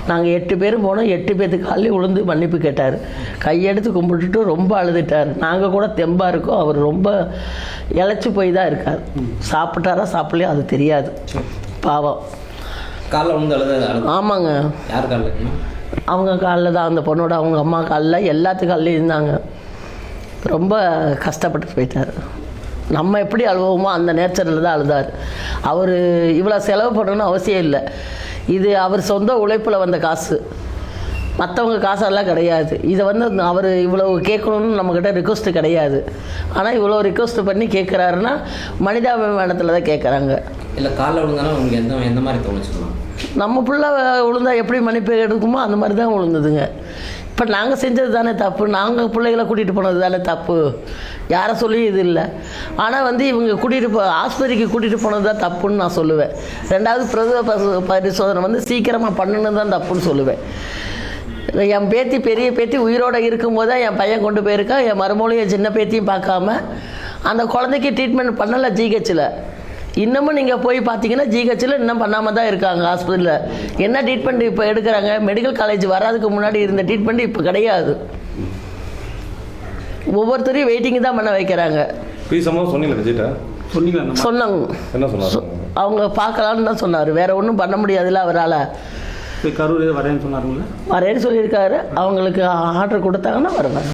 நாங்கள் 8 பேரும் போனோம். 8 பேர்த்துக்கு காலையில் விழுந்து மன்னிப்பு கேட்டார். கையெடுத்து கும்பிட்டுட்டு ரொம்ப அழுதுட்டார். நாங்கள் கூட தெம்பாக இருக்கோம், அவர் ரொம்ப இழைச்சி போய் தான் இருக்கார். சாப்பிட்டாரா சாப்பிடலையோ அது தெரியாது. பாவம். காலைல விழுந்து அழுது? ஆமாங்க. யார் காலில்? அவங்க காலில் தான், அந்த பொண்ணோட அவங்க அம்மா காலில், எல்லாத்து காலிலையும் இருந்தாங்க. ரொம்ப கஷ்டப்பட்டு போயிட்டார். நம்ம எப்படி அழுவோமோ அந்த நேச்சரில் தான் அழுதார். அவர் இவ்வளோ செலவு பண்ணணும்னு அவசியம் இல்லை. இது அவர் சொந்த உழைப்பில் வந்த காசு, மற்றவங்க காசெல்லாம் கிடையாது. இதை அவர் இவ்வளோ கேட்கணுன்னு நம்மக்கிட்ட ரிக்வஸ்ட்டு கிடையாது. ஆனால் இவ்வளோ ரிக்வஸ்ட் பண்ணி கேட்குறாருன்னா மனிதாபிமானத்தில் தான் கேட்குறாங்க. இல்லை காலைல விழுந்தாலும் உங்களுக்கு எந்த மாதிரி தோணுச்சுக்கலாம்? நம்ம பிள்ளை விழுந்தா எப்படி மன்னிப்பு எடுக்குமோ அந்த மாதிரி தான் விழுந்ததுங்க. இப்போ நாங்கள் செஞ்சது தானே தப்பு, நாங்கள் பிள்ளைகளை கூட்டிகிட்டு போனது தானே தப்பு, யாரை சொல்லி இது இல்லை. ஆனால் இவங்க கூட்டிகிட்டு ஆஸ்பத்திரிக்கு கூட்டிகிட்டு போனது தான் தப்புன்னு நான் சொல்லுவேன். 2வது பிரசவ பரிசோதனை சீக்கிரமாக பண்ணணும் தான் தப்புன்னு சொல்லுவேன். என் பேத்தி, பெரிய பேத்தி உயிரோடு இருக்கும்போது தான் என் பையன் கொண்டு போயிருக்கா. என் மருமகளையும் என் சின்ன பேத்தியும் பார்க்காம அந்த குழந்தைக்கு ட்ரீட்மெண்ட் பண்ணலை ஜிஹெச்சில். இன்னமும் நீங்கள் போய் பார்த்தீங்கன்னா ஜிஹெச்சில் இன்னும் பண்ணாமல் தான் இருக்காங்க. ஹாஸ்பிட்டலில் என்ன ட்ரீட்மெண்ட் இப்போ எடுக்கிறாங்க? மெடிக்கல் காலேஜ் வராதுக்கு முன்னாடி இருந்த ட்ரீட்மெண்ட் இப்போ கிடையாது. ஒவ்வொருத்தரையும் வெயிட்டிங் தான் பண்ண வைக்கிறாங்க. சொன்னாங்க, அவங்க பார்க்கலான்னு தான் சொன்னார். வேற ஒன்றும் பண்ண முடியாதுல்ல அவரால். கரூர் வரேன்னு சொன்னாருங்களா? வரேன்னு சொல்லியிருக்காரு. அவங்களுக்கு ஆர்டர் கொடுத்தாங்கன்னா வருவாங்க.